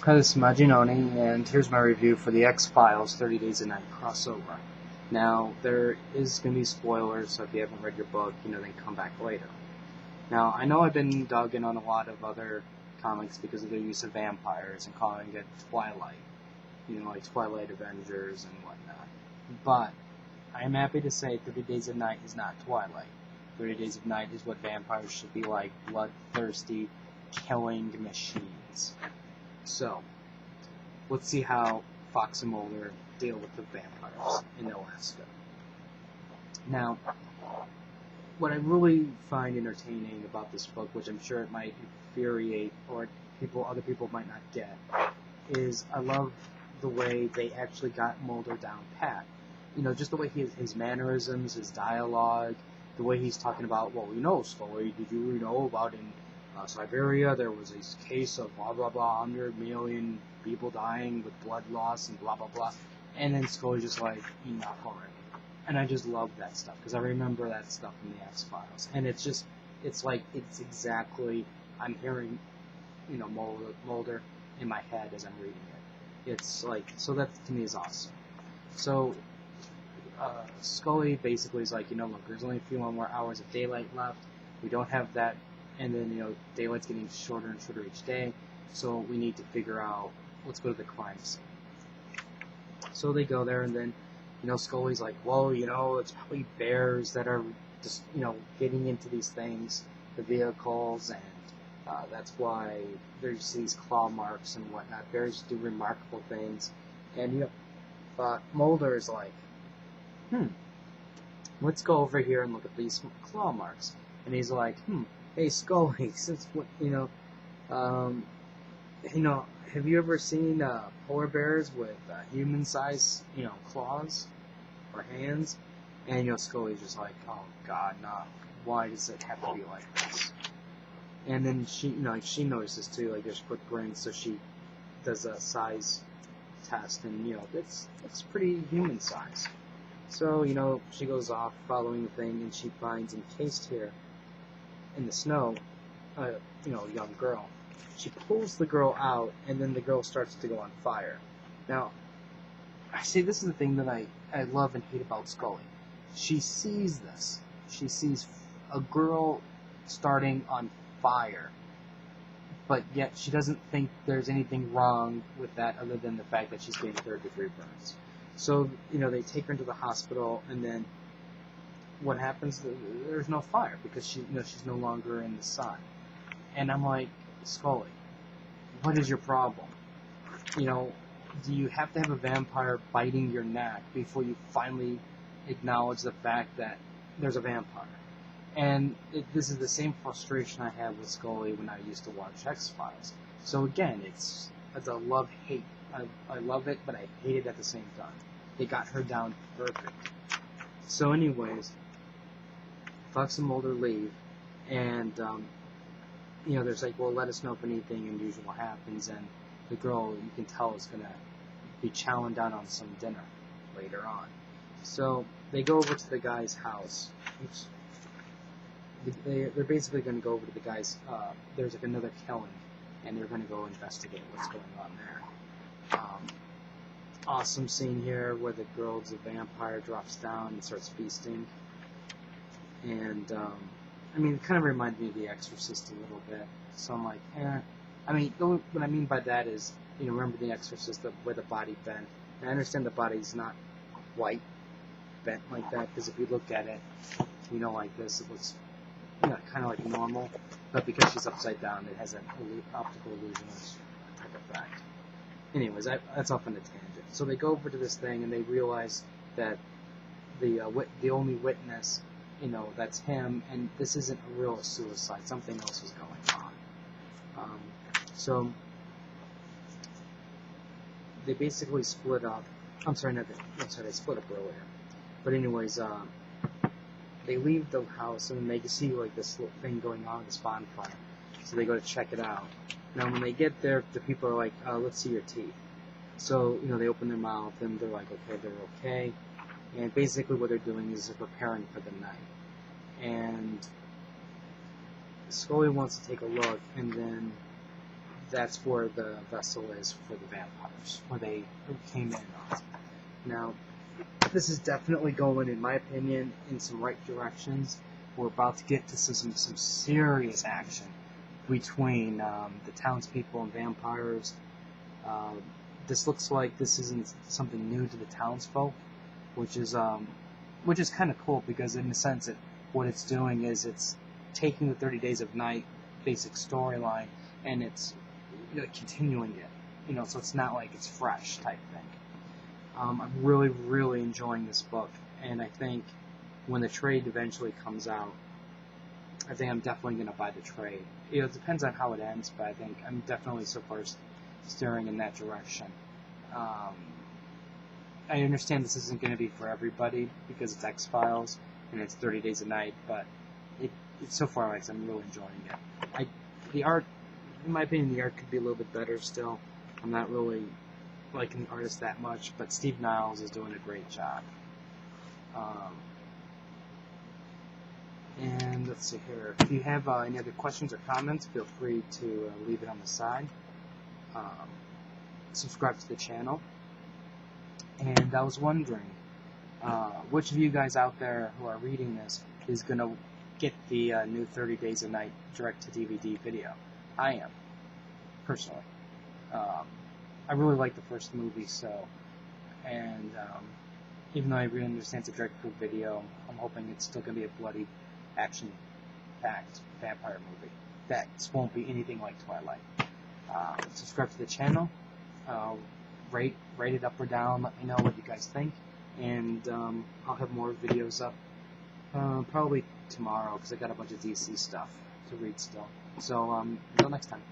Hi, this is Maginoni, and here's my review for the X-Files 30 Days a Night crossover. Now, there is going to be spoilers, so if you haven't read your book, then come back later. Now, I know I've been dogging on a lot of other comics because of their use of vampires and calling it Twilight, like Twilight Avengers and whatnot. But I am happy to say 30 Days of Night is not Twilight. 30 Days of Night is what vampires should be like, bloodthirsty, killing machines. So, let's see how Fox and Mulder deal with the vampires in Alaska. Now, what I really find entertaining about this book, which I'm sure it might infuriate or other people might not get, is I love the way they actually got Mulder down pat. Just the way his mannerisms, his dialogue, the way he's talking about, Scully, did you know about in Siberia, there was a case of blah, blah, blah, 100 million people dying with blood loss and blah, blah, blah. And then Scully's just like, enough already. And I just love that stuff, because I remember that stuff from the X-Files. And it's exactly, I'm hearing, Mulder in my head as I'm reading it. It's like, so that to me is awesome. So, Scully basically is like, look, there's only a few more hours of daylight left. We don't have that. And then, daylight's getting shorter and shorter each day, so we need to figure out, let's go to the crime scene. So they go there, and then, Scully's like, it's probably bears that are just, getting into these things, the vehicles, and that's why there's these claw marks and whatnot. Bears do remarkable things, and, Mulder is like, let's go over here and look at these claw marks. And he's like, hey Scully, since have you ever seen polar bears with human-sized, claws or hands? And Scully's just like, oh God, no. Why does it have to be like this? And then she, she notices too, like there's footprints, so she does a size test, and it's pretty human size. So she goes off following the thing, and she finds encased here in the snow, a young girl. She pulls the girl out, and then the girl starts to go on fire. Now, I see this is the thing that I love and hate about Scully. She sees this. She sees a girl starting on fire, but yet she doesn't think there's anything wrong with that other than the fact that she's getting third-degree burns. So, they take her into the hospital, and then what happens? There's no fire because she's no longer in the sun. And I'm like, Scully, what is your problem? Do you have to have a vampire biting your neck before you finally acknowledge the fact that there's a vampire? And this is the same frustration I had with Scully when I used to watch X-Files. So again, it's a love-hate. I love it, but I hate it at the same time. They got her down perfect. So anyways, Fox and Mulder leave, and, there's like, well, let us know if anything unusual happens, and the girl, you can tell, is going to be chowing down on some dinner later on. So they go over to the guy's house. They're basically going to go over to the guy's, there's like another killing, and they're going to go investigate what's going on there. Awesome scene here where the girl's a vampire, drops down and starts feasting. And, it kind of reminded me of The Exorcist a little bit. So I'm like, what I mean by that is, remember The Exorcist, where the body bent. And I understand the body's not quite bent like that, because if you look at it, like this, it looks, kind of like normal. But because she's upside down, it has an optical illusionist type effect. Anyways, that's off on a tangent. So they go over to this thing, and they realize that the only witness, that's him, and this isn't a real suicide. Something else is going on. So they basically split up. They split up earlier. But anyways, they leave the house, and they see like this little thing going on, this bonfire. So they go to check it out. Now, when they get there, the people are like, let's see your teeth. So, they open their mouth, and they're like, okay, they're okay. And basically what they're doing is they're preparing for the night. And Scully wants to take a look, and then that's where the vessel is for the vampires, where they came in on. Now, this is definitely going, in my opinion, in some right directions. We're about to get to some serious action between the townspeople and vampires. This looks like this isn't something new to the townsfolk, which is kind of cool, because in a sense what it's doing is it's taking the 30 Days of Night basic storyline and it's continuing it, so it's not like it's fresh type thing. I'm really, really enjoying this book, and I think when the trade eventually comes out, I think I'm definitely going to buy the trade. It depends on how it ends, but I think I'm definitely so far steering in that direction. I understand this isn't going to be for everybody because it's X-Files and it's 30 Days a Night, but it's so far, like, I'm really enjoying it. The art, in my opinion, the art could be a little bit better still. I'm not really liking the artist that much, but Steve Niles is doing a great job. And let's see here. If you have any other questions or comments, feel free to leave it on the side. Subscribe to the channel. And I was wondering, which of you guys out there who are reading this is going to get the new 30 Days a Night direct-to-DVD video? I am, personally. I really like the first movie, and even though I really understand it's a direct-to video, I'm hoping it's still going to be a bloody, action-packed vampire movie that won't be anything like Twilight. Subscribe to the channel, rate it up or down, let me know what you guys think, and I'll have more videos up probably tomorrow, because I got a bunch of DC stuff to read still. So until next time.